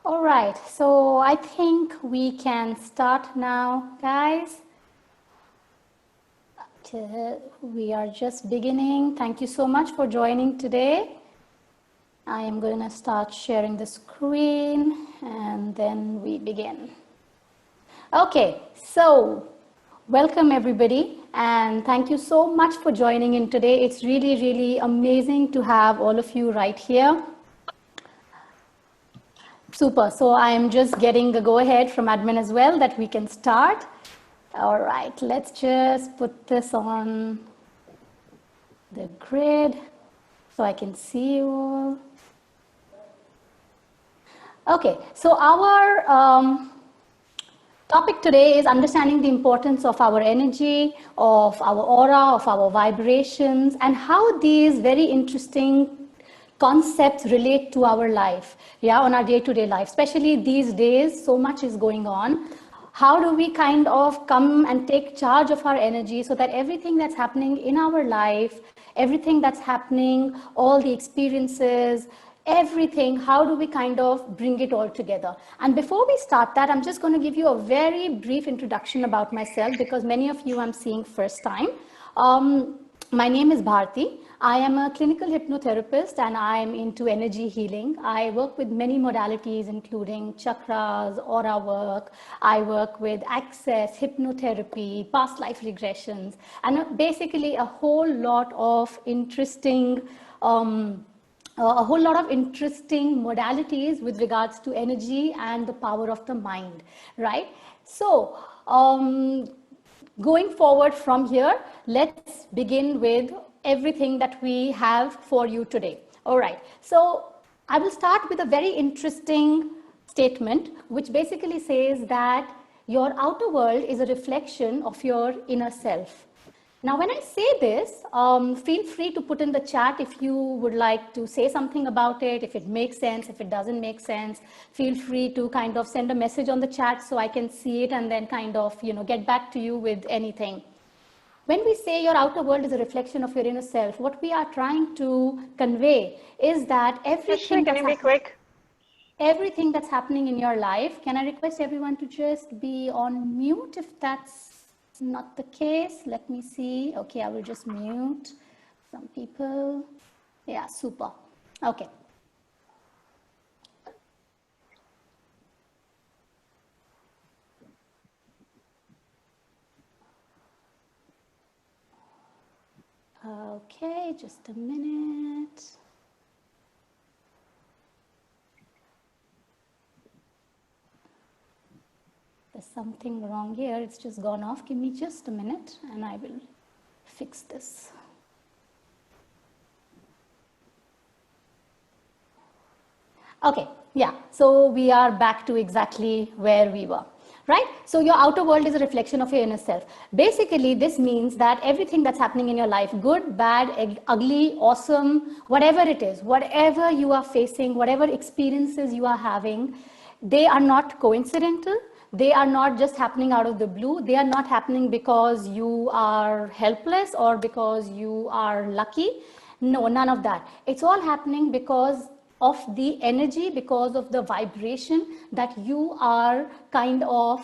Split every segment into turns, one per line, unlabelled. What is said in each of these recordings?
All right, so I think we can start now, guys. We are just beginning. Thank you so much for joining today. I am going to start sharing the screen and then we begin. Okay, so welcome everybody and thank you so much for joining in today. It's really, really amazing to have all of you right here. Super. So I am just getting the go ahead from admin as well that we can start. All right, let's just put this on the grid so I can see you all. Okay, so our topic today is understanding the importance of our energy, of our aura, of our vibrations, and how these very interesting concepts relate to our life, on our day-to-day life. Especially these days, so much is going on. How do we kind of come and take charge of our energy so that everything that's happening in our life, everything that's happening, all the experiences, everything, how do we kind of bring it all together? And before we start that, I'm just going to give you a very brief introduction about myself because many of you I'm seeing first time. My name is Bharti. I am a clinical hypnotherapist and I'm into energy healing. I work with many modalities including chakras, aura work. I work with access, hypnotherapy, past life regressions, and basically a whole lot of interesting modalities with regards to energy and the power of the mind, right? So going forward from here, let's begin with everything that we have for you today. All right, so I will start with a very interesting statement, which basically says that your outer world is a reflection of your inner self. Now, when I say this, feel free to put in the chat if you would like to say something about it, if it makes sense, if it doesn't make sense. Feel free to kind of send a message on the chat so I can see it and then kind of, get back to you with anything. When we say your outer world is a reflection of your inner self, what we are trying to convey is that everything everything that's happening in your life, can I request everyone to just be on mute if that's not the case? Let me see. Okay, I will just mute some people. Yeah, super. Okay. Okay, just a minute. There's something wrong here. It's just gone off. Give me just a minute and I will fix this. Okay, yeah, so we are back to exactly where we were, right? So your outer world is a reflection of your inner self. Basically, this means that everything that's happening in your life, good, bad, ugly, awesome, whatever it is, whatever you are facing, whatever experiences you are having, they are not coincidental. They are not just happening out of the blue. They are not happening because you are helpless or because you are lucky. No, none of that. It's all happening because of the energy, because of the vibration that you are kind of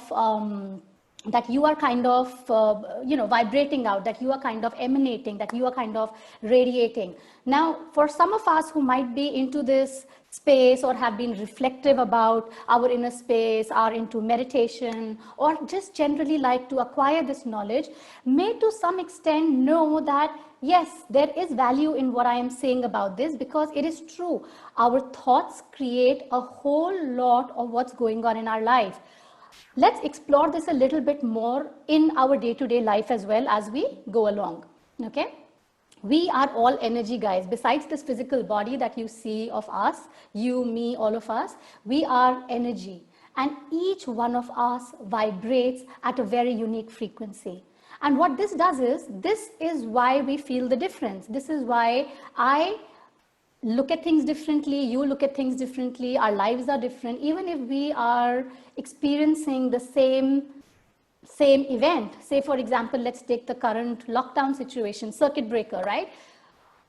vibrating out, that you are kind of emanating, that you are kind of radiating. Now, for some of us who might be into this space or have been reflective about our inner space, are into meditation, or just generally like to acquire this knowledge, may to some extent know that yes, there is value in what I am saying about this because it is true. Our thoughts create a whole lot of what's going on in our life. Let's explore this a little bit more in our day-to-day life as well as we go along, okay? We are all energy, guys. Besides this physical body that you see of us, you, me, all of us, we are energy. And each one of us vibrates at a very unique frequency. And what this does is, this is why we feel the difference. This is why I look at things differently, you look at things differently, our lives are different, even if we are experiencing the same event. Say, for example, let's take the current lockdown situation, circuit breaker, right?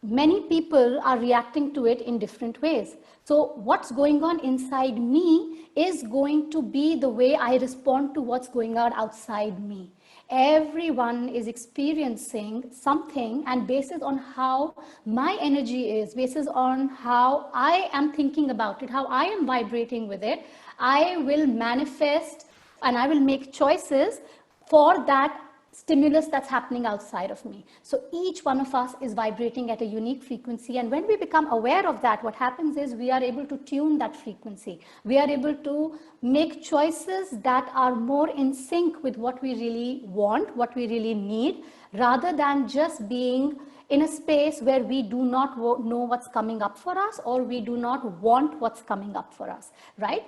many people are reacting to it in different ways. So what's going on inside me is going to be the way I respond to what's going on outside me. Everyone is experiencing something, and based on how my energy is, based on how I am thinking about it, how I am vibrating with it, I will manifest and I will make choices for that stimulus that's happening outside of me. So each one of us is vibrating at a unique frequency, and when we become aware of that, what happens is we are able to tune that frequency. We are able to make choices that are more in sync with what we really want, what we really need, rather than just being in a space where we do not know what's coming up for us, or we do not want what's coming up for us, right?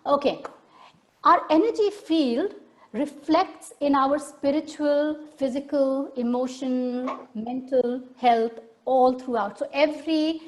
Okay, our energy field reflects in our spiritual, physical, emotional, mental health all throughout. So every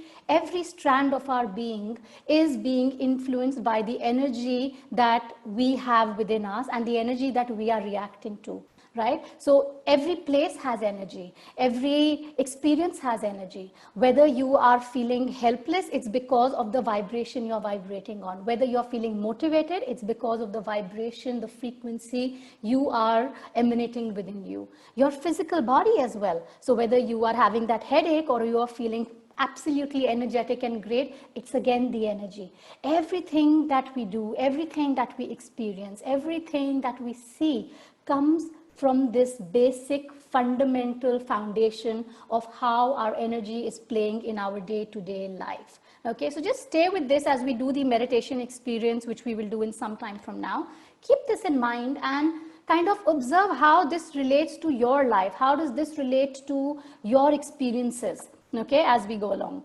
strand of our being is being influenced by the energy that we have within us and the energy that we are reacting to, right? So every place has energy, every experience has energy. Whether you are feeling helpless, it's because of the vibration you're vibrating on. Whether you're feeling motivated, it's because of the vibration, the frequency you are emanating within you. Your physical body as well. So whether you are having that headache or you are feeling absolutely energetic and great, it's again the energy. Everything that we do, everything that we experience, everything that we see comes from this basic fundamental foundation of how our energy is playing in our day-to-day life. Okay, so just stay with this as we do the meditation experience, which we will do in some time from now. Keep this in mind and kind of observe how this relates to your life. How does this relate to your experiences, okay, as we go along.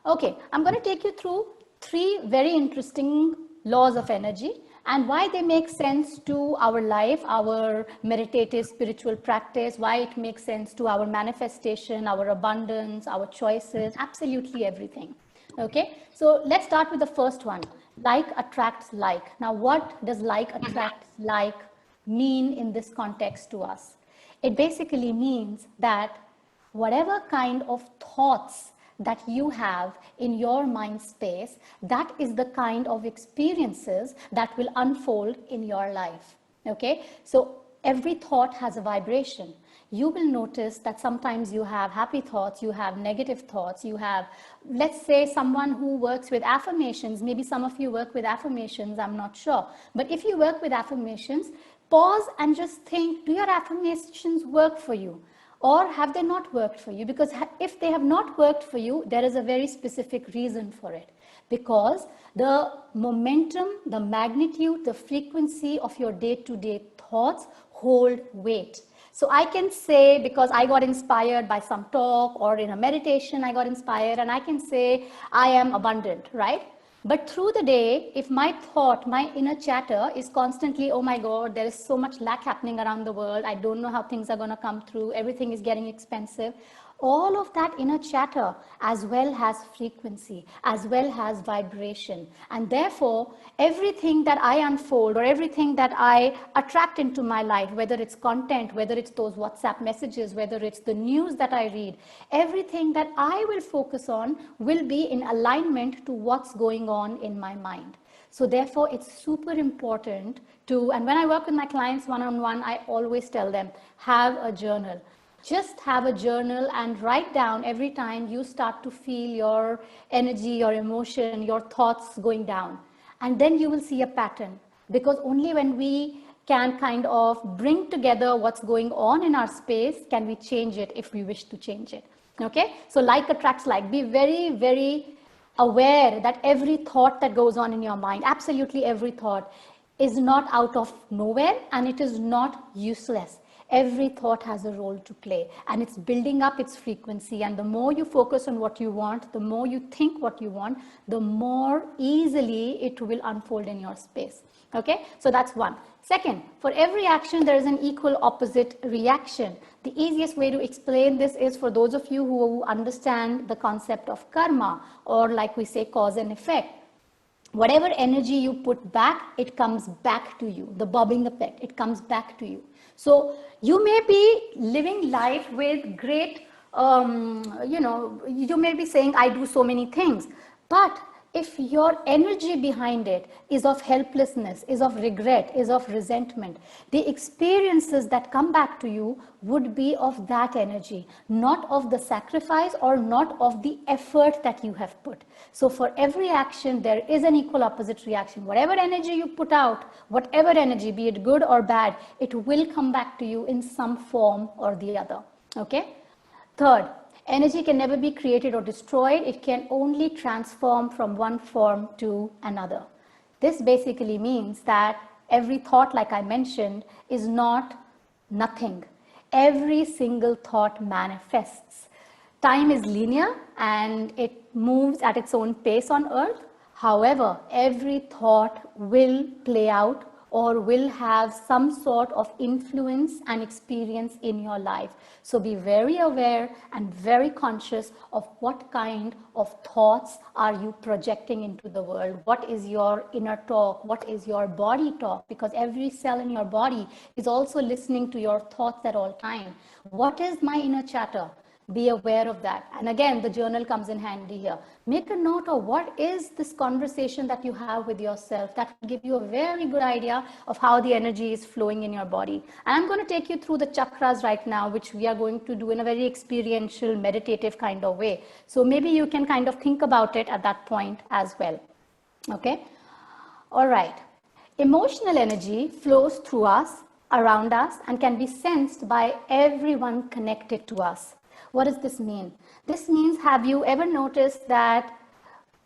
Okay, I'm going to take you through 3 very interesting laws of energy and why they make sense to our life, our meditative spiritual practice, why it makes sense to our manifestation, our abundance, our choices, absolutely everything. Okay, so let's start with the first one. Like attracts like. Now, what does like attracts like mean in this context to us? It basically means that whatever kind of thoughts that you have in your mind space, that is the kind of experiences that will unfold in your life. Okay, so every thought has a vibration. You will notice that sometimes you have happy thoughts, you have negative thoughts, you have, let's say, someone who works with affirmations. Maybe some of you work with affirmations, I'm not sure. But if you work with affirmations, pause and just think, do your affirmations work for you? Or have they not worked for you? Because if they have not worked for you, there is a very specific reason for it. Because the momentum, the magnitude, the frequency of your day-to-day thoughts hold weight. So I can say, because I got inspired by some talk or in a meditation, I got inspired, and I can say, I am abundant, right? But through the day, if my thought, my inner chatter is constantly, oh my God, there is so much lack happening around the world. I don't know how things are going to come through. Everything is getting expensive. All of that inner chatter as well has frequency, as well as vibration. And therefore, everything that I unfold or everything that I attract into my life, whether it's content, whether it's those WhatsApp messages, whether it's the news that I read, everything that I will focus on will be in alignment to what's going on in my mind. So therefore, it's super important to, and when I work with my clients one-on-one, I always tell them, have a journal. Just have a journal and write down every time you start to feel your energy, your emotion, your thoughts going down. And then you will see a pattern, because only when we can kind of bring together what's going on in our space can we change it if we wish to change it. Okay, so like attracts like. Be very, very aware that every thought that goes on in your mind, absolutely every thought, is not out of nowhere and it is not useless. Every thought has a role to play and it's building up its frequency. And the more you focus on what you want, the more you think what you want, the more easily it will unfold in your space. Okay, so that's one. Second, for every action, there is an equal opposite reaction. The easiest way to explain this is for those of you who understand the concept of karma, or like we say, cause and effect. Whatever energy you put back, it comes back to you. The bobbing effect, it comes back to you. So you may be living life with great you may be saying, I do so many things, but if your energy behind it is of helplessness, is of regret, is of resentment, the experiences that come back to you would be of that energy, not of the sacrifice or not of the effort that you have put. So for every action, there is an equal opposite reaction. Whatever energy you put out, whatever energy, be it good or bad, it will come back to you in some form or the other. Okay? Third, energy can never be created or destroyed. It can only transform from one form to another. This basically means that every thought, like I mentioned, is not nothing. Every single thought manifests. Time is linear and it moves at its own pace on earth. However, every thought will play out or will have some sort of influence and experience in your life. So be very aware and very conscious of what kind of thoughts are you projecting into the world. What is your inner talk? What is your body talk? Because every cell in your body is also listening to your thoughts at all time. What is my inner chatter? Be aware of that. And again, the journal comes in handy here. Make a note of what is this conversation that you have with yourself. That will give you a very good idea of how the energy is flowing in your body. And I'm going to take you through the chakras right now, which we are going to do in a very experiential, meditative kind of way. So maybe you can kind of think about it at that point as well. Okay? All right. Emotional energy flows through us, around us, and can be sensed by everyone connected to us. What does this mean? This means, have you ever noticed that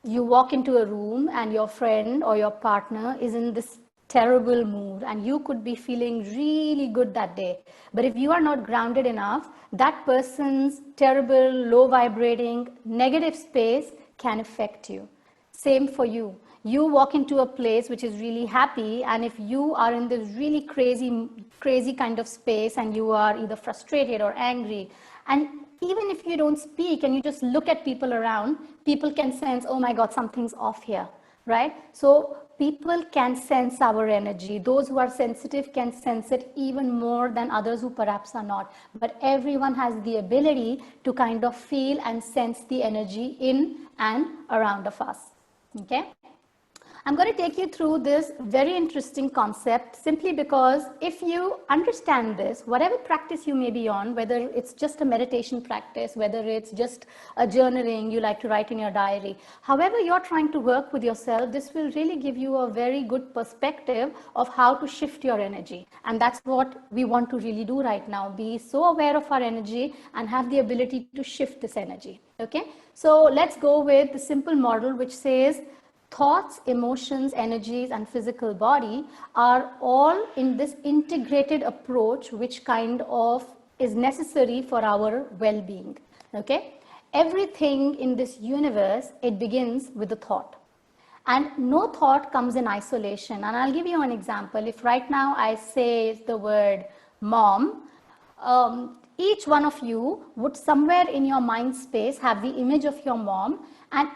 you walk into a room and your friend or your partner is in this terrible mood and you could be feeling really good that day. But if you are not grounded enough, that person's terrible, low vibrating, negative space can affect you. Same for you. You walk into a place which is really happy, and if you are in this really crazy kind of space and you are either frustrated or angry, and even if you don't speak and you just look at people around, people can sense, oh my God, something's off here, right? So people can sense our energy. Those who are sensitive can sense it even more than others who perhaps are not. But everyone has the ability to kind of feel and sense the energy in and around of us, okay? I'm going to take you through this very interesting concept simply because if you understand this, whatever practice you may be on, whether it's just a meditation practice, whether it's just a journaling you like to write in your diary, however you're trying to work with yourself, this will really give you a very good perspective of how to shift your energy. And that's what we want to really do right now. Be so aware of our energy and have the ability to shift this energy. Okay, so let's go with the simple model which says, thoughts, emotions, energies, and physical body are all in this integrated approach which kind of is necessary for our well-being. Okay? Everything in this universe, it begins with a thought. And no thought comes in isolation. And I'll give you an example. If right now I say the word mom, each one of you would somewhere in your mind space have the image of your mom. And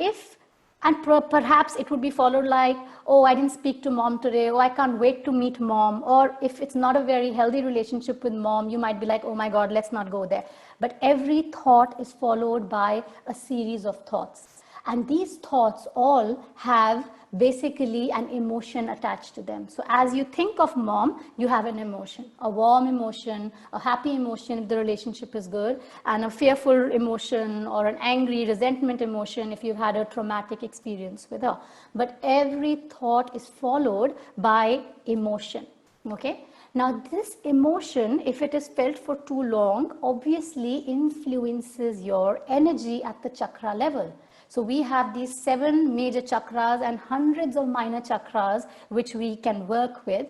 perhaps it would be followed like, oh, I didn't speak to mom today. Oh, I can't wait to meet mom. Or if it's not a very healthy relationship with mom, you might be like, oh my God, let's not go there. But every thought is followed by a series of thoughts. And these thoughts all have basically an emotion attached to them. So as you think of mom, you have an emotion, a warm emotion, a happy emotion if the relationship is good, and a fearful emotion or an angry, resentment emotion if you've had a traumatic experience with her. But every thought is followed by emotion, okay? Now this emotion, if it is felt for too long, obviously influences your energy at the chakra level. So we have these 7 major chakras and hundreds of minor chakras which we can work with.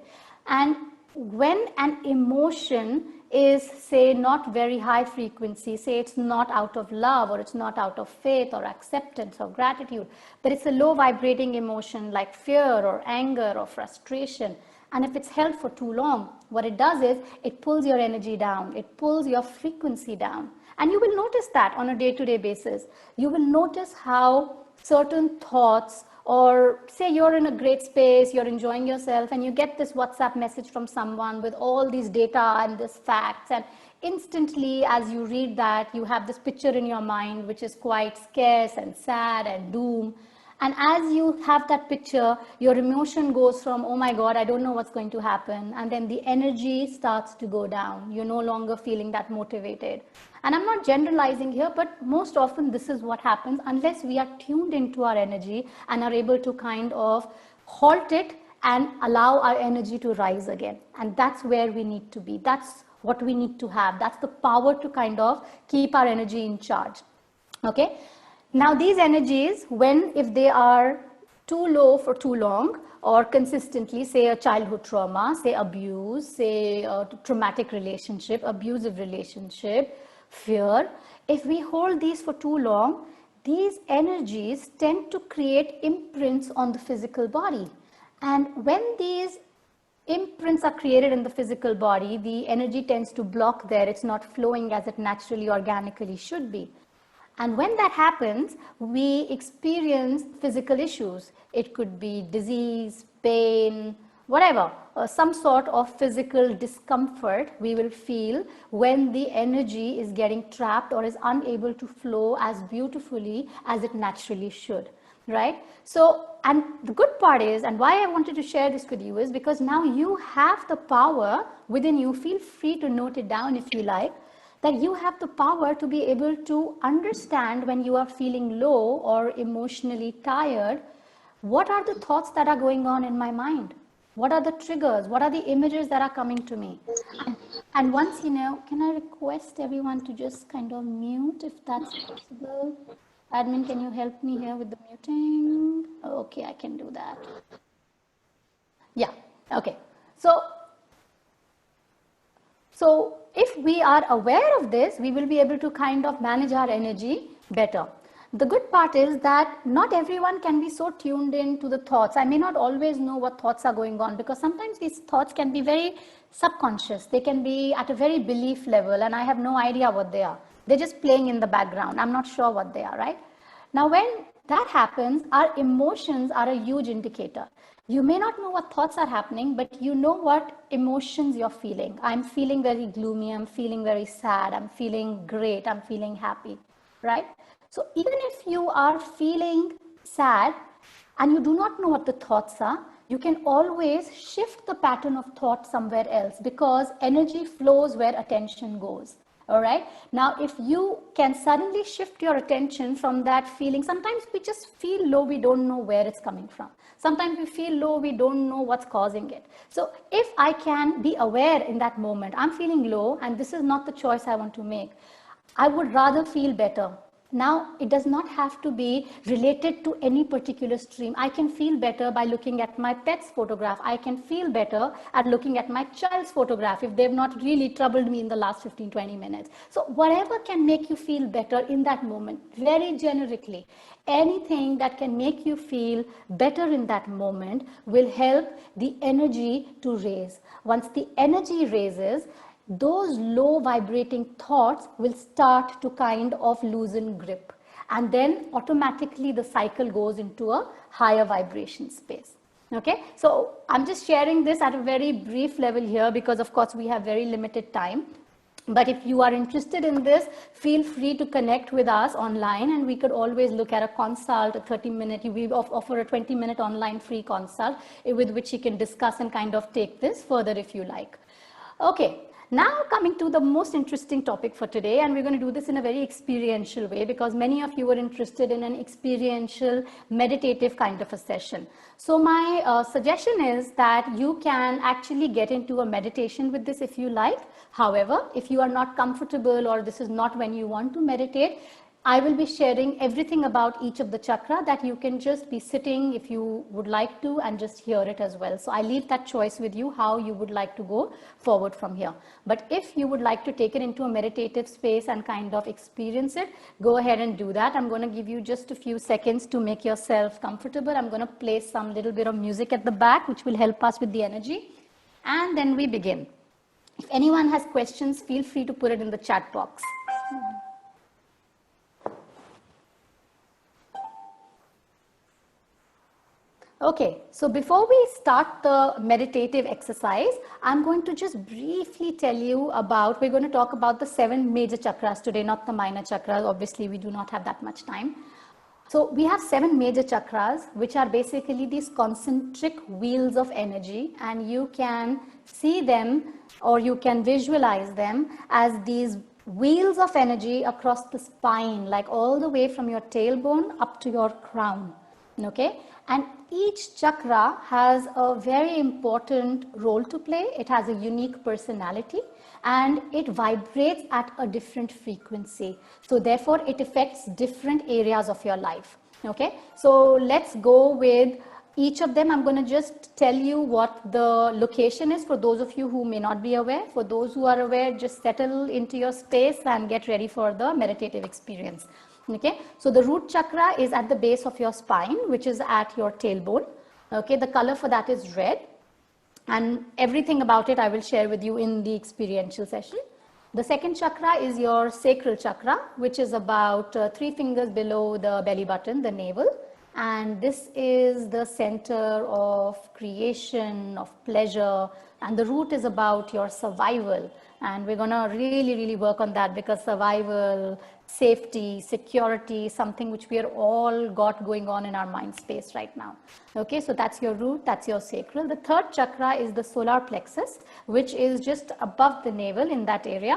And when an emotion is, say, not very high frequency, say it's not out of love or it's not out of faith or acceptance or gratitude, but it's a low vibrating emotion like fear or anger or frustration. And if it's held for too long, what it does is it pulls your energy down, it pulls your frequency down. And you will notice that on a day-to-day basis. You will notice how certain thoughts, or say you're in a great space, you're enjoying yourself, and you get this WhatsApp message from someone with all these data and these facts, and instantly as you read that, you have this picture in your mind which is quite scarce and sad and doom. And as you have that picture, your emotion goes from, oh my God, I don't know what's going to happen. And then the energy starts to go down. You're no longer feeling that motivated. And I'm not generalizing here, but most often this is what happens unless we are tuned into our energy and are able to kind of halt it and allow our energy to rise again. And that's where we need to be. That's what we need to have. That's the power to kind of keep our energy in charge. Okay. Now these energies, if they are too low for too long or consistently, say a childhood trauma, say abuse, say a traumatic relationship, abusive relationship, fear, if we hold these for too long, these energies tend to create imprints on the physical body. And when these imprints are created in the physical body, the energy tends to block there. It's not flowing as it naturally, organically should be. And when that happens, we experience physical issues. It could be disease, pain, whatever, some sort of physical discomfort we will feel when the energy is getting trapped or is unable to flow as beautifully as it naturally should, right? So, and the good part is, and why I wanted to share this with you is because now you have the power within you. Feel free to note it down if you like, that you have the power to be able to understand when you are feeling low or emotionally tired, what are the thoughts that are going on in my mind? What are the triggers? What are the images that are coming to me? And once you know, can I request everyone to just kind of mute if that's possible? Admin, can you help me here with the muting? Okay, I can do that. Yeah, okay. So if we are aware of this, we will be able to kind of manage our energy better. The good part is that not everyone can be so tuned in to the thoughts. I may not always know what thoughts are going on because sometimes these thoughts can be very subconscious. They can be at a very belief level and I have no idea what they are. They're just playing in the background. I'm not sure what they are, right? Now, when that happens, our emotions are a huge indicator. You may not know what thoughts are happening, but you know what emotions you're feeling. I'm feeling very gloomy. I'm feeling very sad. I'm feeling great. I'm feeling happy, right? So even if you are feeling sad and you do not know what the thoughts are, you can always shift the pattern of thought somewhere else because energy flows where attention goes. All right. Now, if you can suddenly shift your attention from that feeling, sometimes we just feel low, we don't know where it's coming from. Sometimes we feel low, we don't know what's causing it. So if I can be aware in that moment, I'm feeling low and this is not the choice I want to make. I would rather feel better. Now, it does not have to be related to any particular stream. I can feel better by looking at my pet's photograph. I can feel better at looking at my child's photograph if they've not really troubled me in the last 15, 20 minutes. So whatever can make you feel better in that moment, very generically, anything that can make you feel better in that moment will help the energy to raise. Once the energy raises, those low vibrating thoughts will start to kind of loosen grip. And then automatically the cycle goes into a higher vibration space. Okay, so I'm just sharing this at a very brief level here because of course we have very limited time. But if you are interested in this, feel free to connect with us online and we could always look at a consult, a 30-minute, we offer a 20-minute online free consult with which you can discuss and kind of take this further if you like. Okay. Now coming to the most interesting topic for today, and we're going to do this in a very experiential way because many of you are interested in an experiential meditative kind of a session. So my suggestion is that you can actually get into a meditation with this if you like. However, if you are not comfortable or this is not when you want to meditate, I will be sharing everything about each of the chakra that you can just be sitting if you would like to and just hear it as well. So I leave that choice with you how you would like to go forward from here. But if you would like to take it into a meditative space and kind of experience it, go ahead and do that. I'm going to give you just a few seconds to make yourself comfortable. I'm going to play some little bit of music at the back which will help us with the energy. And then we begin. If anyone has questions, feel free to put it in the chat box. Okay, so before we start the meditative exercise, I'm going to just briefly tell you about, we're going to talk about the 7 major chakras today, not the minor chakras. Obviously, we do not have that much time. So we have 7 major chakras, which are basically these concentric wheels of energy, and you can see them or you can visualize them as these wheels of energy across the spine, like all the way from your tailbone up to your crown. Okay, and each chakra has a very important role to play. It has a unique personality and it vibrates at a different frequency. So therefore it affects different areas of your life. Okay, so let's go with each of them. I'm going to just tell you what the location is for those of you who may not be aware. For those who are aware, just settle into your space and get ready for the meditative experience. Okay, so the root chakra is at the base of your spine, which is at your tailbone. Okay, the color for that is red, and everything about it I will share with you in the experiential session. The second chakra is your sacral chakra, which is about 3 fingers below the belly button, the navel, and this is the center of creation, of pleasure, and the root is about your survival. And we're going to really work on that, because survival, safety, security, something which we are all got going on in our mind space right now. Okay, so that's your root, that's your sacral. The third chakra is the solar plexus, which is just above the navel in that area.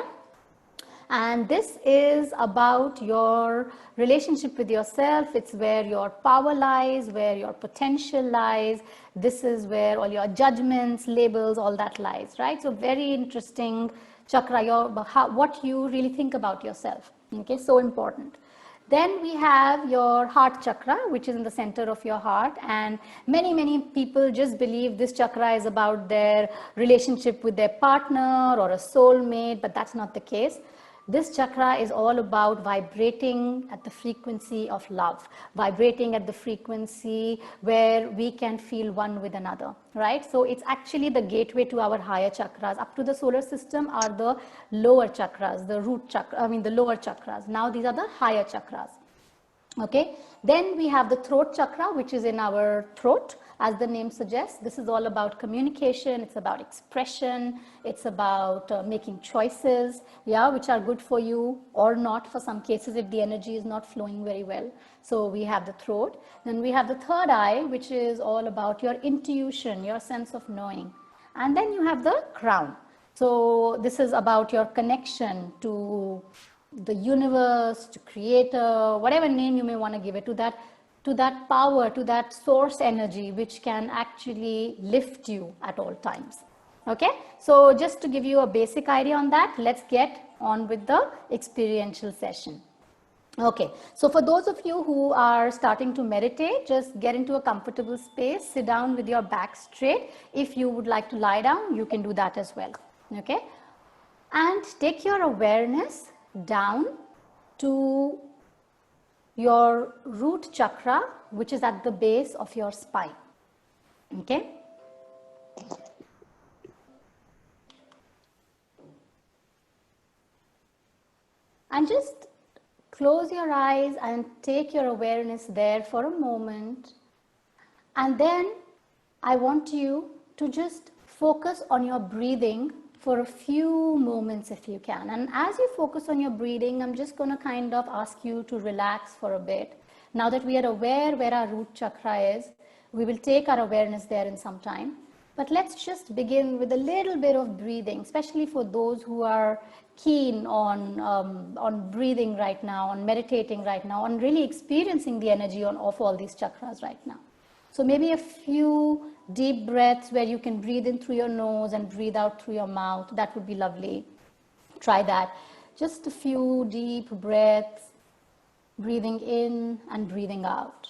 And this is about your relationship with yourself. It's where your power lies, where your potential lies. This is where all your judgments, labels, all that lies, right? So very interesting chakra, what you really think about yourself. Okay, so important. Then we have your heart chakra, which is in the center of your heart, and many people just believe this chakra is about their relationship with their partner or a soulmate, but that's not the case. This chakra is all about vibrating at the frequency of love, vibrating at the frequency where we can feel one with another, right? So it's actually the gateway to our higher chakras. Up to the solar system are the lower chakras, the root chakra, the lower chakras. Now these are the higher chakras. Okay, then we have the throat chakra, which is in our throat. As the name suggests, this is all about communication, it's about expression, it's about making choices, yeah, which are good for you or not for some cases if the energy is not flowing very well. So we have the throat. Then we have the third eye, which is all about your intuition, your sense of knowing. And then you have the crown. So this is about your connection to the universe, to creator, whatever name you may want to give it, to that power, to that source energy which can actually lift you at all times. Okay, so just to give you a basic idea on that, let's get on with the experiential session. Okay, so for those of you who are starting to meditate, just get into a comfortable space, sit down with your back straight. If you would like to lie down, you can do that as well. Okay, and take your awareness down to your root chakra, which is at the base of your spine. Okay, and just close your eyes and take your awareness there for a moment, and then I want you to just focus on your breathing for a few moments if you can. And as you focus on your breathing, I'm just going to kind of ask you to relax for a bit. Now that we are aware where our root chakra is, we will take our awareness there in some time. But let's just begin with a little bit of breathing, especially for those who are keen on breathing right now, on meditating right now, on really experiencing the energy of all these chakras right now. So maybe a few deep breaths where you can breathe in through your nose and breathe out through your mouth. That would be lovely. Try that. Just a few deep breaths, breathing in and breathing out.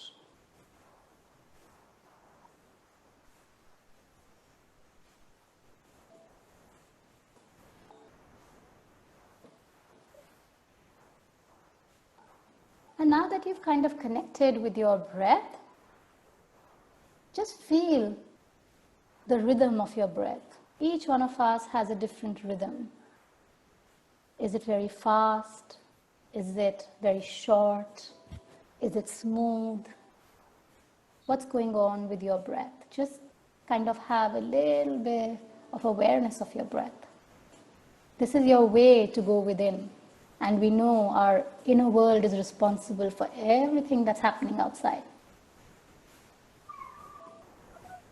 And now that you've kind of connected with your breath, just feel the rhythm of your breath. Each one of us has a different rhythm. Is it very fast? Is it very short? Is it smooth? What's going on with your breath? Just kind of have a little bit of awareness of your breath. This is your way to go within. And we know our inner world is responsible for everything that's happening outside.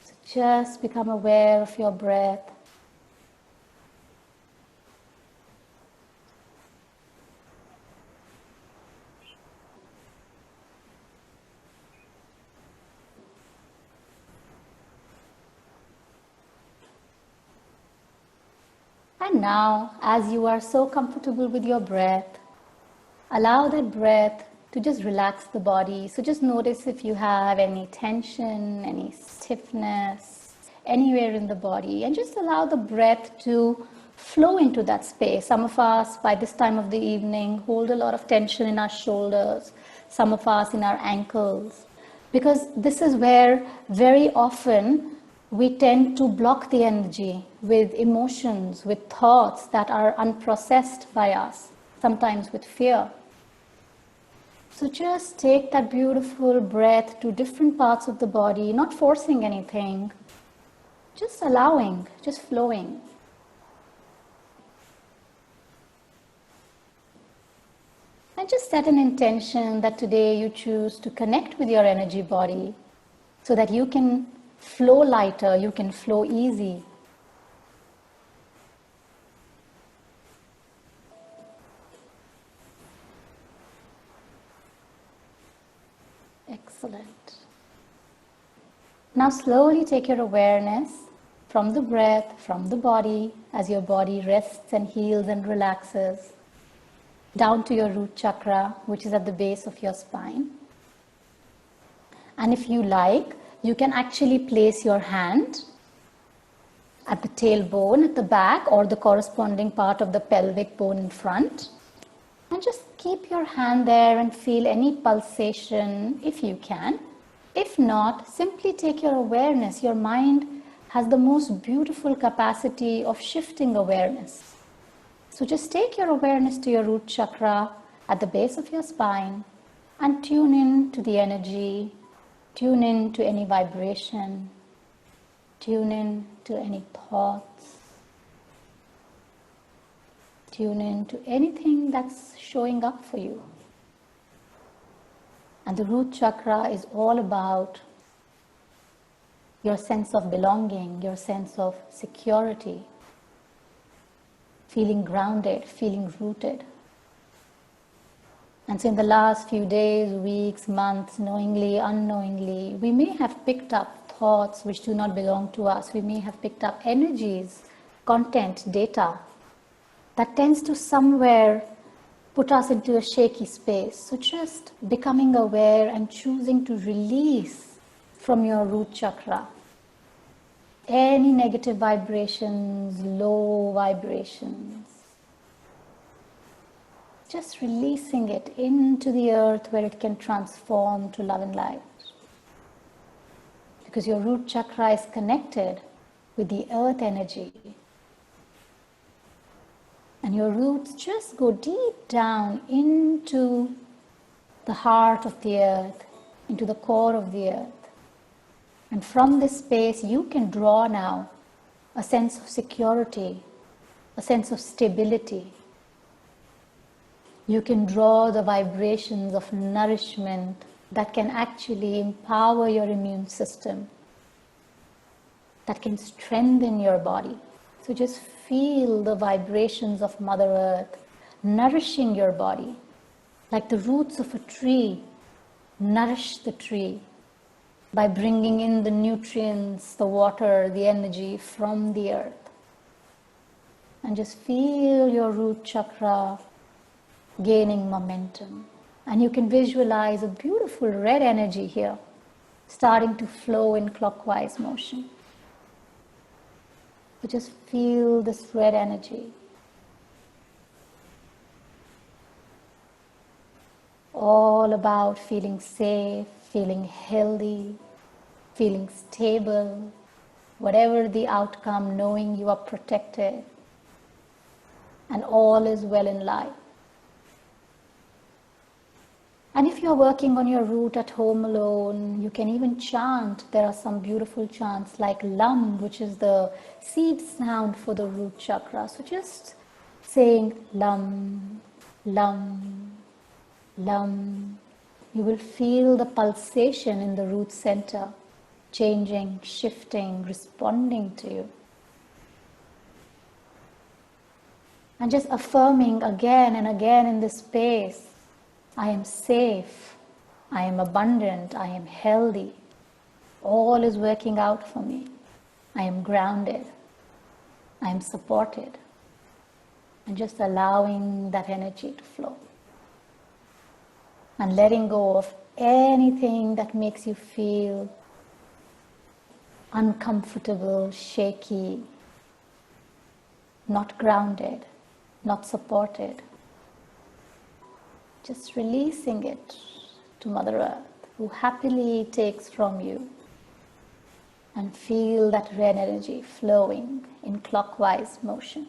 So just become aware of your breath. And now, as you are so comfortable with your breath, allow that breath to just relax the body. So just notice if you have any tension, any stiffness, anywhere in the body, and just allow the breath to flow into that space. Some of us, by this time of the evening, hold a lot of tension in our shoulders, some of us in our ankles, because this is where very often we tend to block the energy with emotions, with thoughts that are unprocessed by us, sometimes with fear. So just take that beautiful breath to different parts of the body, not forcing anything, just allowing, just flowing. And just set an intention that today you choose to connect with your energy body so that you can flow lighter, you can flow easy. Excellent. Now slowly take your awareness from the breath, from the body, as your body rests and heals and relaxes, down to your root chakra, which is at the base of your spine. And if you like, you can actually place your hand at the tailbone at the back or the corresponding part of the pelvic bone in front. And just keep your hand there and feel any pulsation if you can. If not, simply take your awareness. Your mind has the most beautiful capacity of shifting awareness. So just take your awareness to your root chakra at the base of your spine and tune in to the energy, tune in to any vibration, tune in to any thoughts, tune in to anything that's showing up for you. And the root chakra is all about your sense of belonging, your sense of security, feeling grounded, feeling rooted. And so in the last few days, weeks, months, knowingly, unknowingly, we may have picked up thoughts which do not belong to us. We may have picked up energies, content, data that tends to somewhere put us into a shaky space. So just becoming aware and choosing to release from your root chakra any negative vibrations, low vibrations. Just releasing it into the earth where it can transform to love and light. Because your root chakra is connected with the earth energy. And your roots just go deep down into the heart of the earth, into the core of the earth. And from this space, you can draw now a sense of security, a sense of stability. You can draw the vibrations of nourishment that can actually empower your immune system, that can strengthen your body. So just feel the vibrations of Mother Earth nourishing your body, like the roots of a tree nourish the tree by bringing in the nutrients, the water, the energy from the earth. And just feel your root chakra gaining momentum. And you can visualize a beautiful red energy here starting to flow in clockwise motion. So just feel this red energy. All about feeling safe, feeling healthy, feeling stable, whatever the outcome, knowing you are protected and all is well in life. And if you're working on your root at home alone, you can even chant. There are some beautiful chants like Lam, which is the seed sound for the root chakra. So just saying Lam, Lam, Lam. You will feel the pulsation in the root center, changing, shifting, responding to you. And just affirming again and again in this space, I am safe, I am abundant, I am healthy, all is working out for me, I am grounded, I am supported, and just allowing that energy to flow. And letting go of anything that makes you feel uncomfortable, shaky, not grounded, not supported. Just releasing it to Mother Earth, who happily takes from you, and feel that red energy flowing in clockwise motion.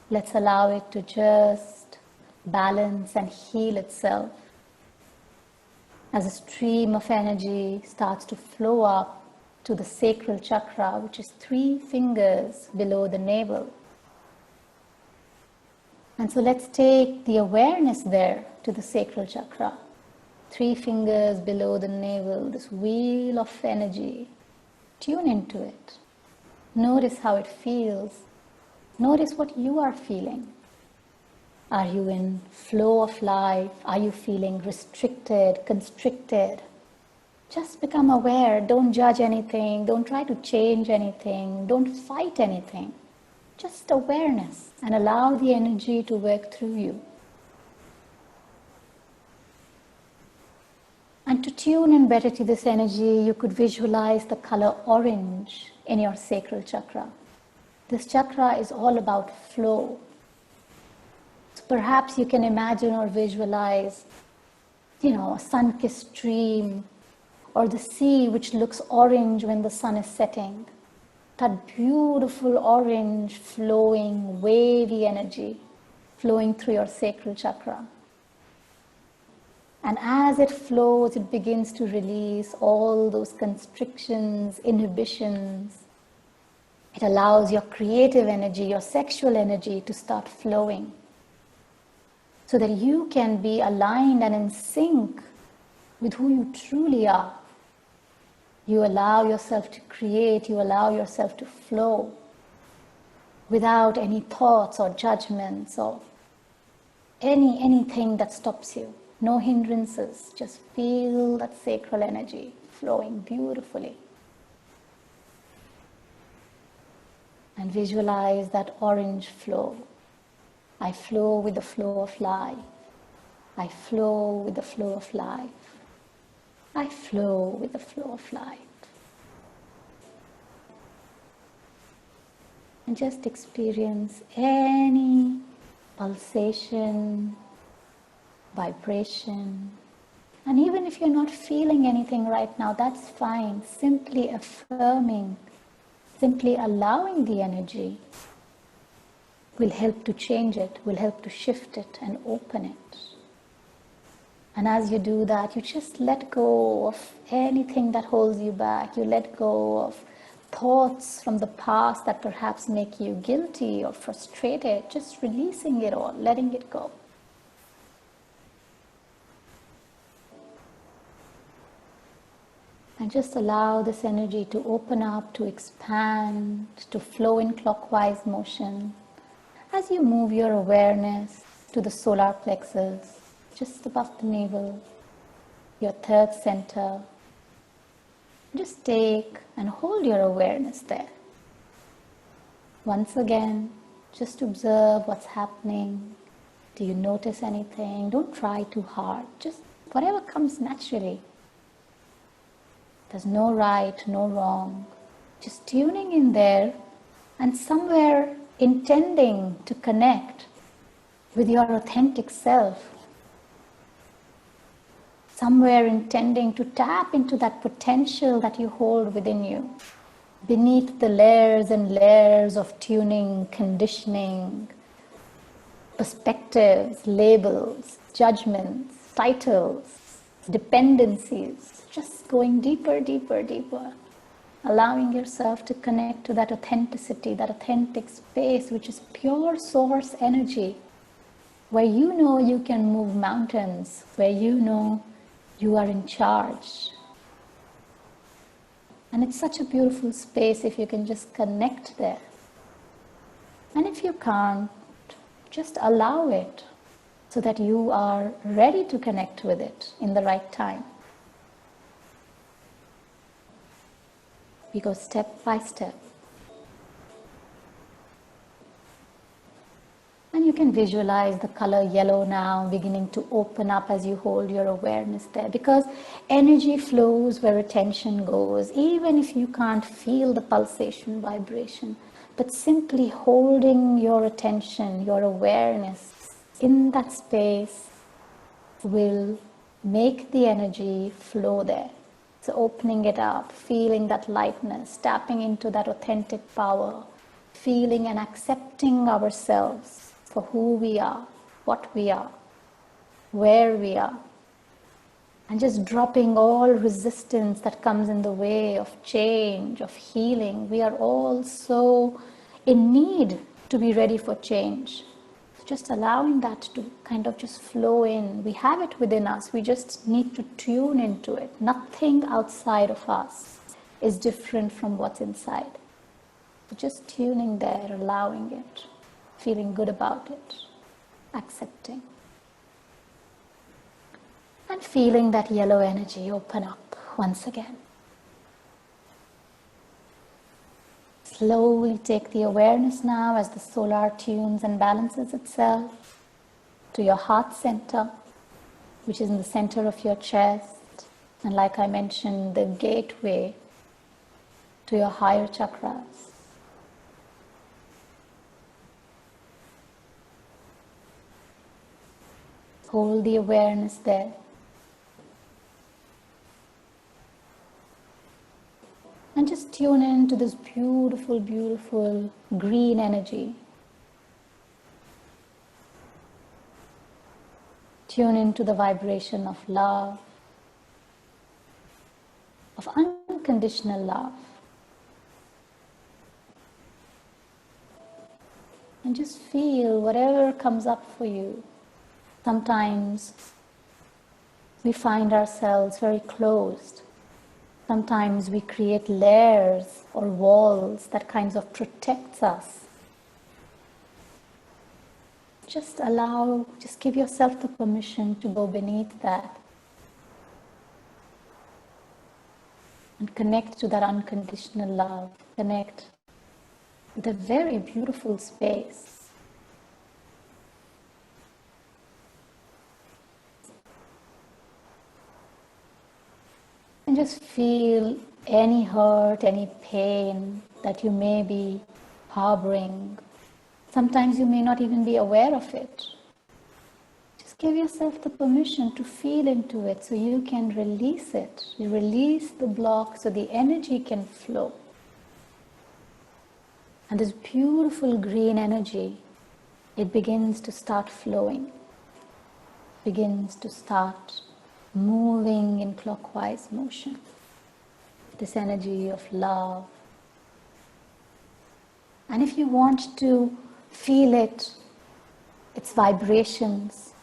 Let's allow it to just balance and heal itself as a stream of energy starts to flow up to the sacral chakra, which is 3 fingers below the navel. And so let's take the awareness there to the sacral chakra. 3 fingers below the navel, this wheel of energy. Tune into it. Notice how it feels. Notice what you are feeling. Are you in flow of life? Are you feeling restricted, constricted? Just become aware. Don't judge anything. Don't try to change anything. Don't fight anything. Just awareness, and allow the energy to work through you. And to tune in better to this energy, you could visualize the color orange in your sacral chakra. This chakra is all about flow. So perhaps you can imagine or visualize, a sun-kissed stream, or the sea which looks orange when the sun is setting. That beautiful orange flowing, wavy energy flowing through your sacral chakra. And as it flows, it begins to release all those constrictions, inhibitions. It allows your creative energy, your sexual energy to start flowing, so that you can be aligned and in sync with who you truly are. You allow yourself to create, you allow yourself to flow without any thoughts or judgments or anything that stops you. No hindrances, just feel that sacral energy flowing beautifully. And visualize that orange flow. I flow with the flow of life. I flow with the flow of life. I flow with the flow of life. And just experience any pulsation, vibration. And even if you're not feeling anything right now, that's fine. Simply affirming, simply allowing the energy will help to change it, will help to shift it and open it. And as you do that, you just let go of anything that holds you back. You let go of thoughts from the past that perhaps make you guilty or frustrated. Just releasing it all, letting it go. And just allow this energy to open up, to expand, to flow in clockwise motion as you move your awareness to the solar plexus, just above the navel, your third center. Just take and hold your awareness there. Once again, just observe what's happening. Do you notice anything? Don't try too hard. Just whatever comes naturally. There's no right, no wrong. Just tuning in there and somewhere intending to connect with your authentic self. Somewhere intending to tap into that potential that you hold within you, beneath the layers and layers of tuning, conditioning, perspectives, labels, judgments, titles, dependencies, just going deeper, deeper, deeper, allowing yourself to connect to that authenticity, that authentic space, which is pure source energy, where you know you can move mountains, where you know you are in charge. And it's such a beautiful space if you can just connect there. And if you can't, just allow it so that you are ready to connect with it in the right time. We go step by step. And you can visualize the color yellow now beginning to open up as you hold your awareness there, because energy flows where attention goes, even if you can't feel the pulsation, vibration, but simply holding your attention, your awareness in that space will make the energy flow there. So opening it up, feeling that lightness, tapping into that authentic power, feeling and accepting ourselves for who we are, what we are, where we are, and just dropping all resistance that comes in the way of change, of healing. We are all so in need to be ready for change. Just allowing that to kind of just flow in. We have it within us. We just need to tune into it. Nothing outside of us is different from what's inside. Just tuning there, allowing it, feeling good about it, accepting. And feeling that yellow energy open up once again. Slowly take the awareness now as the solar tunes and balances itself to your heart center, which is in the center of your chest. And like I mentioned, the gateway to your higher chakras. Hold the awareness there. And just tune in to this beautiful, beautiful green energy. Tune into the vibration of love, of unconditional love. And just feel whatever comes up for you. Sometimes we find ourselves very closed. Sometimes we create layers or walls that kinds of protects us. Just give yourself the permission to go beneath that and connect to that unconditional love. Connect with a very beautiful space. And just feel any hurt, any pain that you may be harboring. Sometimes you may not even be aware of it. Just give yourself the permission to feel into it so you can release it. You release the block so the energy can flow. And this beautiful green energy, it begins to start flowing, begins to start moving in clockwise motion. This energy of love. And if you want to feel it, its vibrations,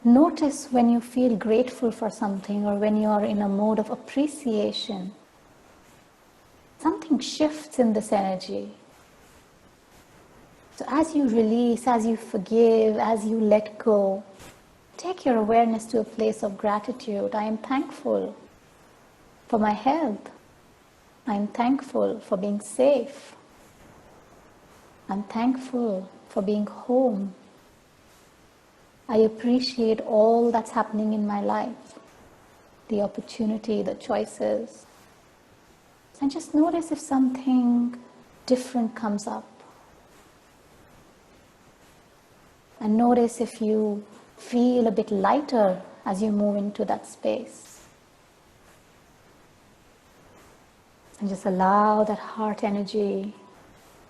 notice when you feel grateful for something or when you are in a mode of appreciation, something shifts in this energy. So as you release, as you forgive, as you let go, take your awareness to a place of gratitude. I am thankful for my health. I am thankful for being safe. I'm thankful for being home. I appreciate all that's happening in my life, the opportunity, the choices. And just notice if something different comes up. And notice if you feel a bit lighter as you move into that space. And just allow that heart energy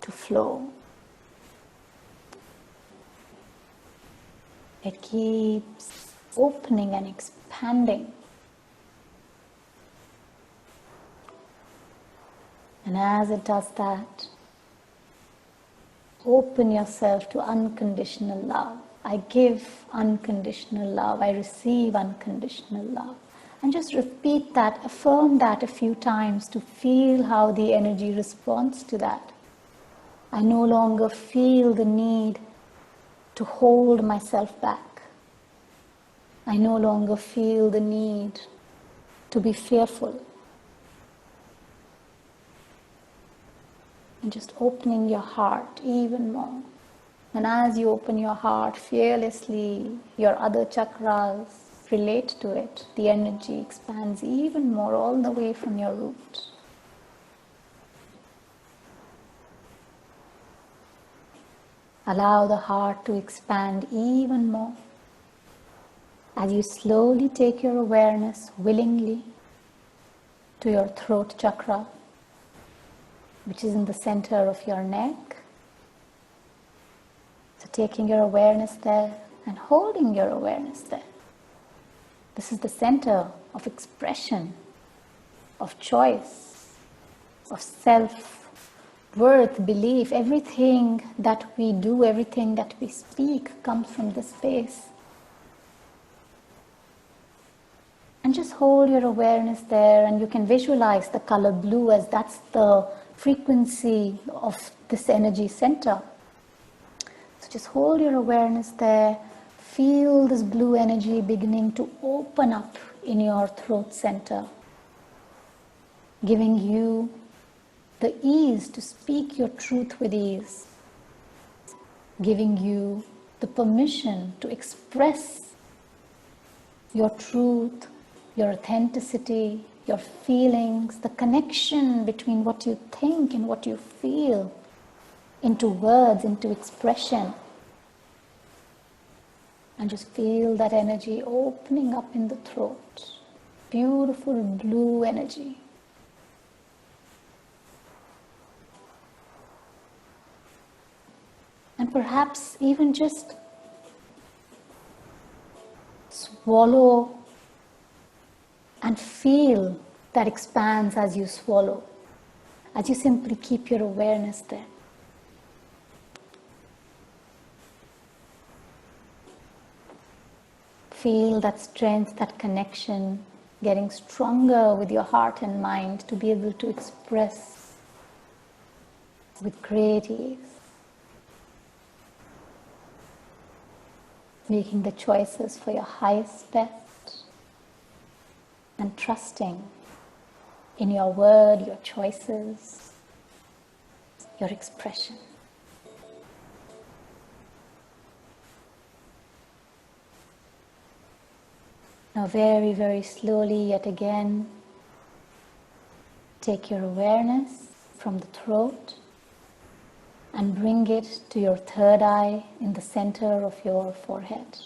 to flow.
It keeps opening and expanding. And as it does that, open yourself to unconditional love. I give unconditional love. I receive unconditional love. And just repeat that, affirm that a few times to feel how the energy responds to that. I no longer feel the need to hold myself back. I no longer feel the need to be fearful. And just opening your heart even more. And as you open your heart fearlessly, your other chakras relate to it. The energy expands even more all the way from your root. Allow the heart to expand even more as you slowly take your awareness willingly to your throat chakra, which is in the center of your neck. So taking your awareness there and holding your awareness there. This is the center of expression, of choice, of self-worth, belief. Everything that we do, everything that we speak comes from this space. And just hold your awareness there, and you can visualize the color blue as that's the frequency of this energy center. So just hold your awareness there. Feel this blue energy beginning to open up in your throat center, giving you the ease to speak your truth with ease, giving you the permission to express your truth, your authenticity, your feelings, the connection between what you think and what you feel into words, into expression. And just feel that energy opening up in the throat. Beautiful blue energy. And perhaps even just swallow and feel that expands as you swallow, as you simply keep your awareness there. Feel that strength, that connection getting stronger with your heart and mind to be able to express with great ease. Making the choices for your highest best and trusting in your word, your choices, your expression. Now very, very slowly, yet again, take your awareness from the throat and bring it to your third eye in the center of your forehead.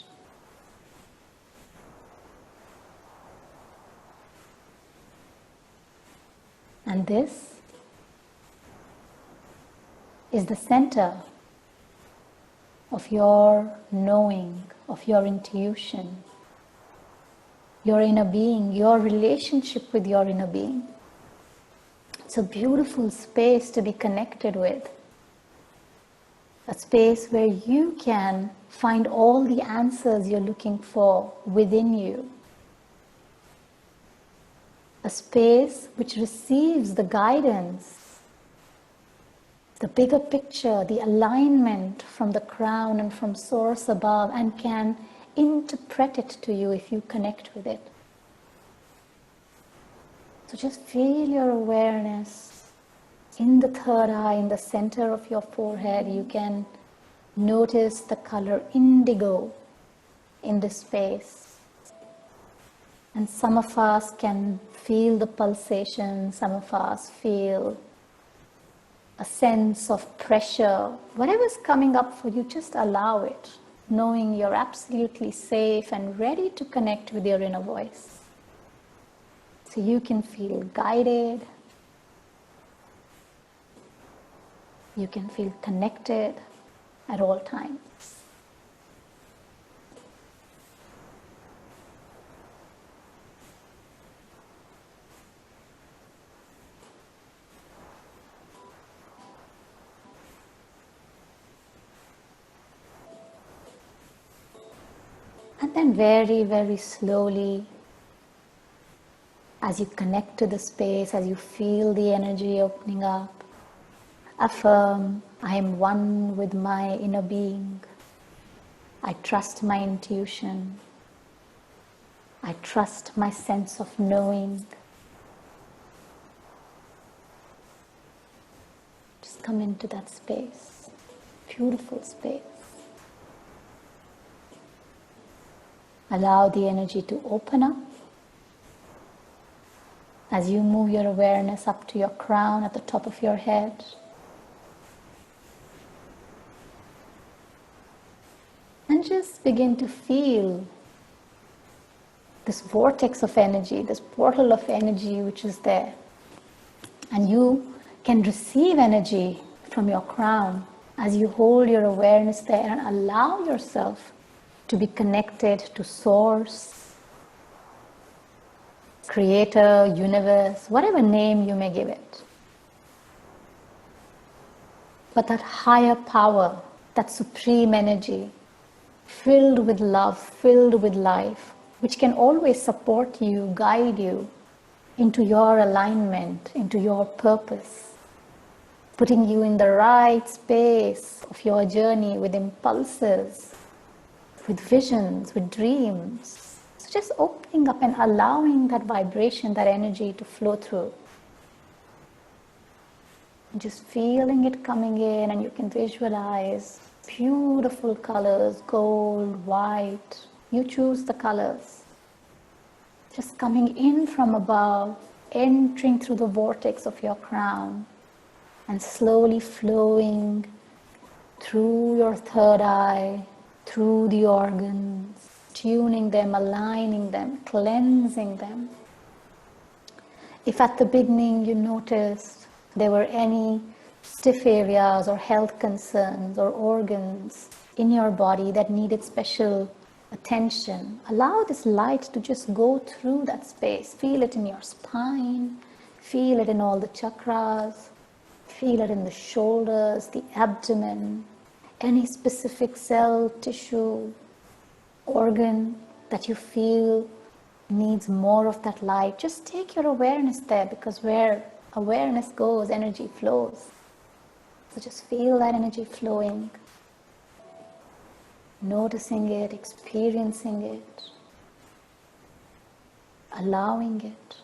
And this is the center of your knowing, of your intuition, your inner being, your relationship with your inner being. It's a beautiful space to be connected with. A space where you can find all the answers you're looking for within you. A space which receives the guidance, the bigger picture, the alignment from the crown and from source above, and can interpret it to you if you connect with it. So just feel your awareness in the third eye, in the center of your forehead. You can notice the color indigo in this space. And some of us can feel the pulsation, some of us feel a sense of pressure. Whatever's coming up for you, just allow it, knowing you're absolutely safe and ready to connect with your inner voice. So you can feel guided, you can feel connected at all times. And then very, very slowly, as you connect to the space, as you feel the energy opening up, affirm, I am one with my inner being. I trust my intuition. I trust my sense of knowing. Just come into that space, beautiful space. Allow the energy to open up. As you move your awareness up to your crown at the top of your head, and just begin to feel this vortex of energy, this portal of energy which is there. And you can receive energy from your crown as you hold your awareness there and allow yourself to be connected to Source, Creator, Universe, whatever name you may give it. But that higher power, that supreme energy, filled with love, filled with life, which can always support you, guide you into your alignment, into your purpose, putting you in the right space of your journey with impulses, with visions, with dreams. So just opening up and allowing that vibration, that energy to flow through. And just feeling it coming in, and you can visualize beautiful colors, gold, white. You choose the colors. Just coming in from above, entering through the vortex of your crown, and slowly flowing through your third eye, through the organs, tuning them, aligning them, cleansing them. If at the beginning you noticed there were any stiff areas or health concerns or organs in your body that needed special attention, allow this light to just go through that space. Feel it in your spine, feel it in all the chakras, feel it in the shoulders, the abdomen, any specific cell, tissue, organ that you feel needs more of that light. Just take your awareness there, because where awareness goes, energy flows. So just feel that energy flowing, noticing it, experiencing it, allowing it.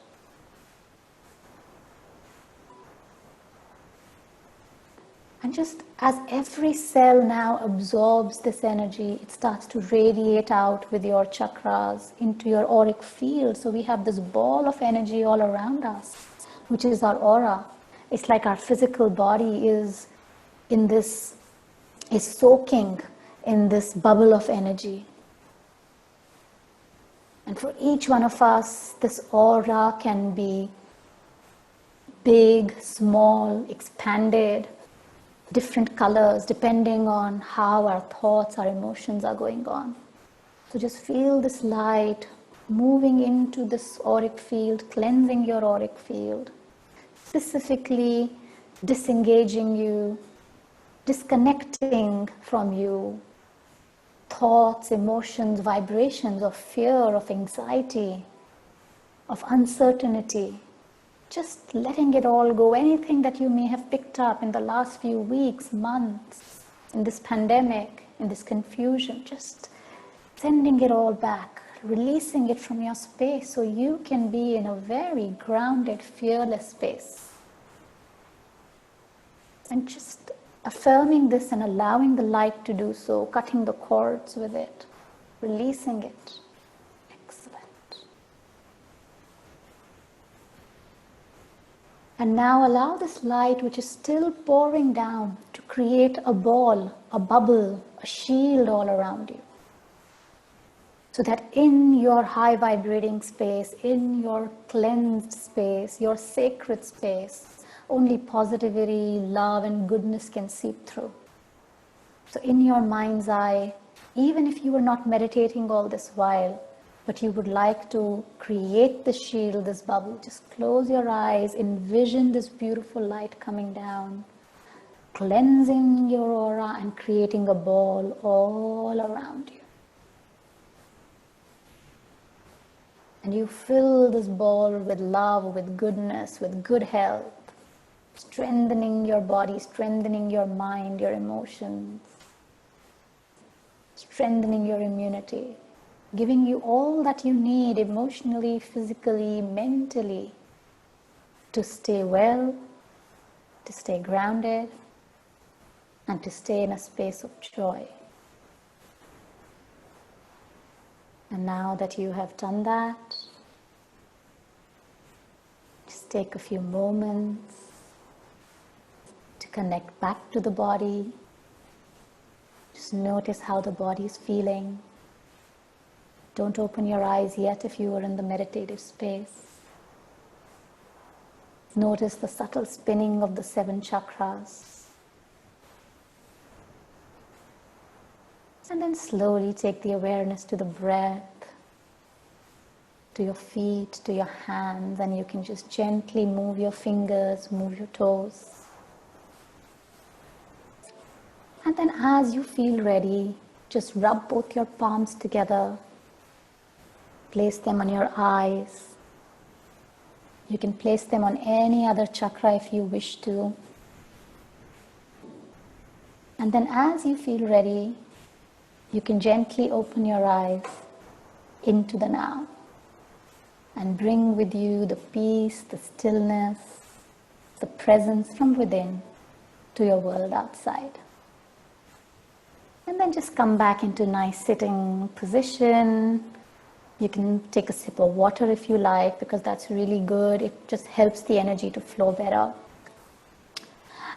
And just as every cell now absorbs this energy, it starts to radiate out with your chakras into your auric field. So we have this ball of energy all around us, which is our aura. It's like our physical body is soaking in this bubble of energy. And for each one of us, this aura can be big, small, expanded, different colors depending on how our thoughts, our emotions are going on. So just feel this light moving into this auric field, cleansing your auric field, specifically disengaging you, disconnecting from you thoughts, emotions, vibrations of fear, of anxiety, of uncertainty. Just letting it all go. Anything that you may have picked up in the last few weeks, months, in this pandemic, in this confusion, just sending it all back, releasing it from your space so you can be in a very grounded, fearless space. And just affirming this and allowing the light to do so, cutting the cords with it, releasing it. Excellent. And now allow this light, which is still pouring down, to create a ball, a bubble, a shield all around you. So that in your high vibrating space, in your cleansed space, your sacred space, only positivity, love, and goodness can seep through. So in your mind's eye, even if you were not meditating all this while, but you would like to create this shield, this bubble, just close your eyes, envision this beautiful light coming down, cleansing your aura and creating a ball all around you. And you fill this ball with love, with goodness, with good health, strengthening your body, strengthening your mind, your emotions, strengthening your immunity, giving you all that you need emotionally, physically, mentally to stay well, to stay grounded, and to stay in a space of joy. And now that you have done that, just take a few moments to connect back to the body. Just notice how the body is feeling. Don't open your eyes yet if you are in the meditative space. Notice the subtle spinning of the 7 chakras. And then slowly take the awareness to the breath, to your feet, to your hands, and you can just gently move your fingers, move your toes. And then as you feel ready, just rub both your palms together, place them on your eyes. You can place them on any other chakra if you wish to. And then as you feel ready, you can gently open your eyes into the now and bring with you the peace, the stillness, the presence from within to your world outside. And then just come back into nice sitting position. You can take a sip of water if you like, because that's really good. It just helps the energy to flow better.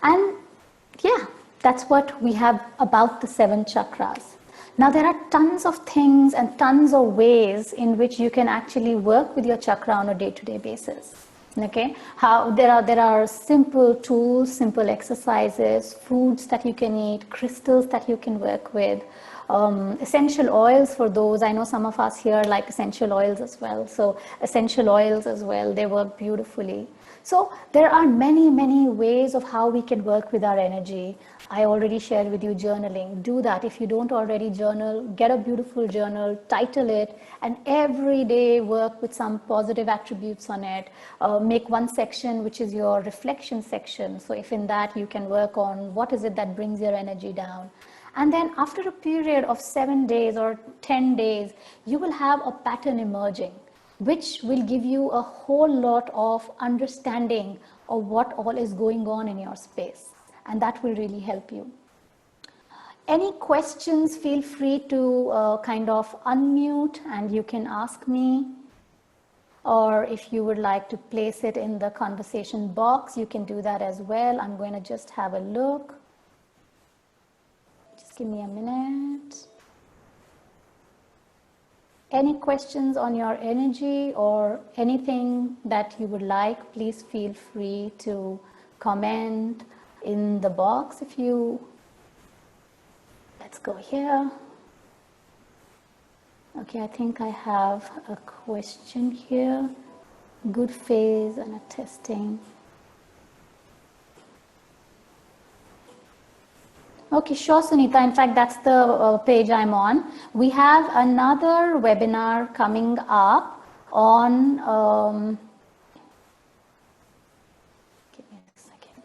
And yeah, that's what we have about the 7 chakras. Now there are tons of things and tons of ways in which you can actually work with your chakra on a day-to-day basis. Okay, how there are simple tools, simple exercises, foods that you can eat, crystals that you can work with, essential oils for those. I know some of us here like essential oils as well. So essential oils as well, they work beautifully. So there are many ways of how we can work with our energy. I already shared with you journaling. Do that. If you don't already journal, get a beautiful journal, title it, and every day work with some positive attributes on it. Make one section which is your reflection section. So if in that you can work on what is it that brings your energy down. And then after a period of 7 days or 10 days, you will have a pattern emerging, which will give you a whole lot of understanding of what all is going on in your space. And that will really help you. Any questions, feel free to kind of unmute and you can ask me. Or if you would like to place it in the conversation box, you can do that as well. I'm going to just have a look. Just give me a minute. Any questions on your energy or anything that you would like, please feel free to comment in the box if you, let's go here. Okay, I think I have a question here. Good phase and a testing. Okay, sure, Sunita. In fact, that's the page I'm on. We have another webinar coming up on, give me a second.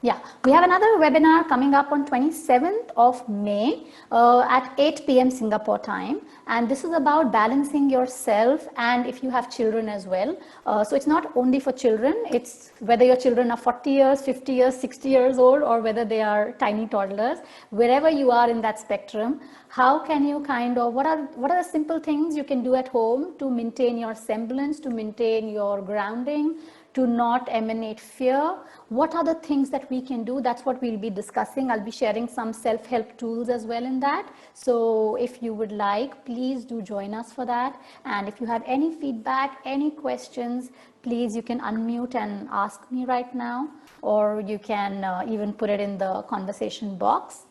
Yeah, we have another webinar coming up on 27th of May at 8 p.m. Singapore time. And this is about balancing yourself and if you have children as well. So it's not only for children, it's whether your children are 40 years, 50 years, 60 years old, or whether they are tiny toddlers, wherever you are in that spectrum, how can you kind of, what are the simple things you can do at home to maintain your semblance, to maintain your grounding, to not emanate fear? What are the things that we can do? That's what we'll be discussing. I'll be sharing some self-help tools as well in that. So if you would like, please do join us for that. And if you have any feedback, any questions, please, you can unmute and ask me right now, or you can even put it in the conversation box.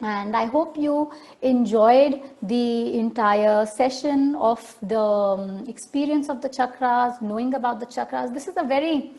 And I hope you enjoyed the entire session of the experience of the chakras, knowing about the chakras. This is a very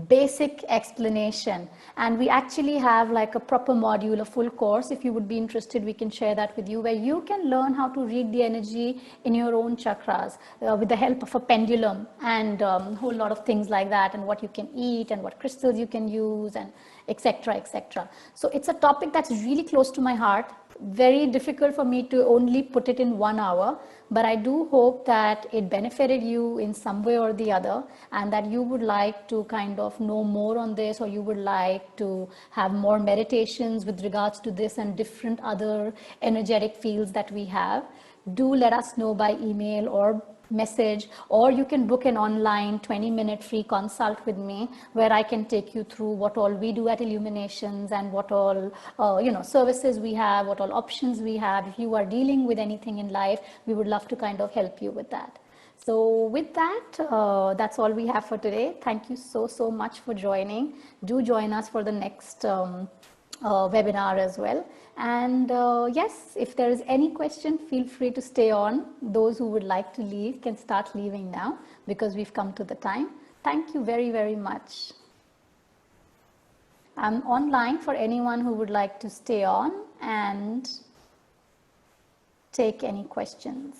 basic explanation. And we actually have like a proper module, a full course. If you would be interested, we can share that with you, where you can learn how to read the energy in your own chakras with the help of a pendulum and a whole lot of things like that, and what you can eat and what crystals you can use, and etc., etc. So it's a topic that's really close to my heart. Very difficult for me to only put it in 1 hour, but I do hope that it benefited you in some way or the other, and that you would like to kind of know more on this, or you would like to have more meditations with regards to this and different other energetic fields that we have. Do let us know by email or message, or you can book an online 20-minute free consult with me, where I can take you through what all we do at Illuminations, and what all services we have, what all options we have. If you are dealing with anything in life, we would love to kind of help you with that. So with that, that's all we have for today. Thank you so much for joining. Do join us for the next webinar as well. And yes, if there is any question, feel free to stay on. Those who would like to leave can start leaving now, because we've come to the time. Thank you very much. I'm online for anyone who would like to stay on and take any questions.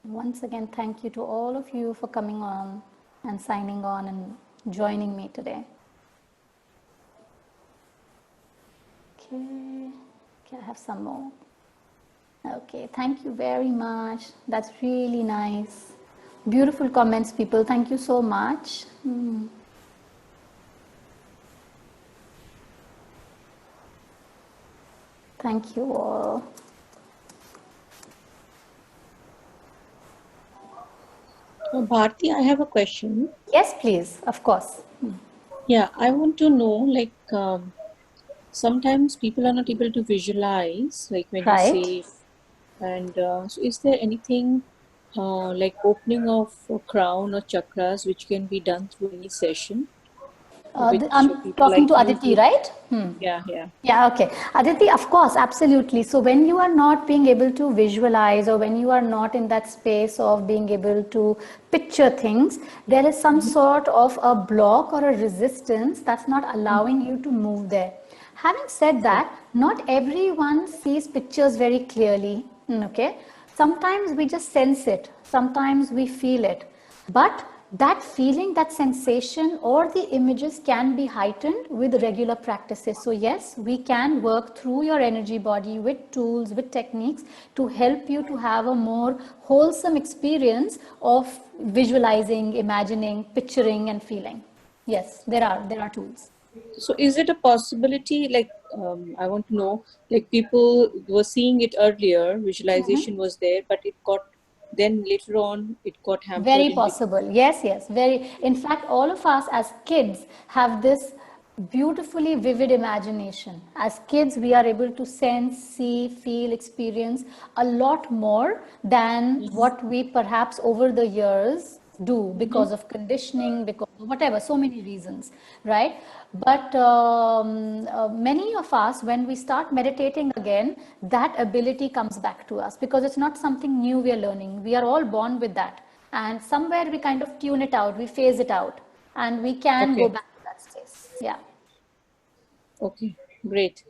Once again, thank you to all of you for coming on and signing on and joining me today. Okay, I have some more. Okay, thank you very much. That's really nice. Beautiful comments, people. Thank you so much. Thank you all.
Bharti, I have a question.
Yes, please, of course.
Yeah, I want to know, like, sometimes people are not able to visualize, like when you say, and so is there anything like opening of a crown or chakras which can be done through any session?
I'm talking to Aditi, right?
Yeah,
okay. Aditi, of course, absolutely. So when you are not being able to visualize, or when you are not in that space of being able to picture things, there is some sort of a block or a resistance that's not allowing you to move there. Having said that, not everyone sees pictures very clearly, okay? Sometimes we just sense it, sometimes we feel it, but that feeling, that sensation, or the images can be heightened with regular practices. So yes, we can work through your energy body with tools, with techniques to help you to have a more wholesome experience of visualizing, imagining, picturing, and feeling. Yes, there are tools.
So is it a possibility, like, I want to know, like people were seeing it earlier, visualization was there, but it got, then later on it got hampered?
Very possible. Yes, very. In fact, all of us as kids have this beautifully vivid imagination. As kids, we are able to sense, see, feel, experience a lot more than what we perhaps over the years do, because of conditioning, because of whatever, so many reasons, right? But many of us, when we start meditating again, that ability comes back to us, because it's not something new we are learning. We are all born with that, and somewhere we kind of tune it out, we phase it out, and we can go back to that space. Yeah.
Okay, great.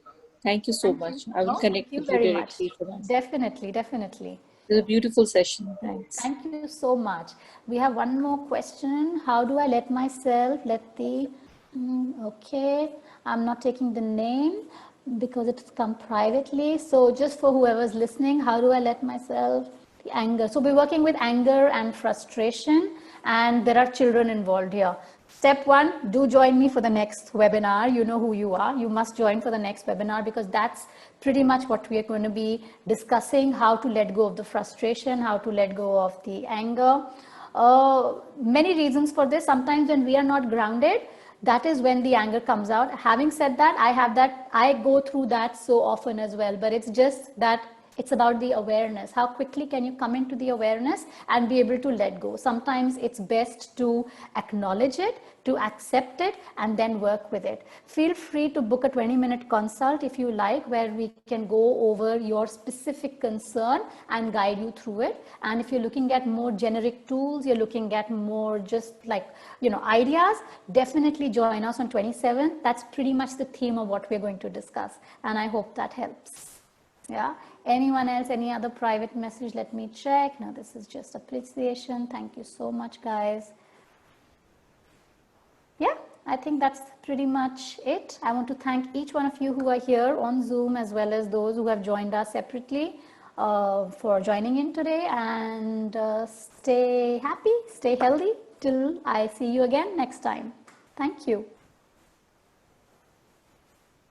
Thank you so much. I will connect with you directly for that.
Definitely.
It's a beautiful session. Thanks.
Thank you so much. We have one more question. How do I let myself okay, I'm not taking the name because it's come privately. So just for whoever's listening, how do I let myself anger? So we're working with anger and frustration, and there are children involved here. Step one, do join me for the next webinar. You know who you are. You must join for the next webinar, because that's pretty much what we are going to be discussing: how to let go of the frustration, how to let go of the anger. Many reasons for this. Sometimes when we are not grounded, that is when the anger comes out. Having said that, I go through that so often as well, but it's just that It's about the awareness. How quickly can you come into the awareness and be able to let go? Sometimes it's best to acknowledge it, to accept it, and then work with it. Feel free to book a 20-minute consult if you like, where we can go over your specific concern and guide you through it. And if you're looking at more generic tools, you're looking at more just like, ideas, definitely join us on 27th. That's pretty much the theme of what we're going to discuss. And I hope that helps. Yeah. Anyone else, any other private message? Let me check. No, this is just appreciation. Thank you so much, guys. Yeah, I think that's pretty much it. I want to thank each one of you who are here on Zoom, as well as those who have joined us separately, for joining in today. And stay happy, stay healthy till I see you again next time. Thank you.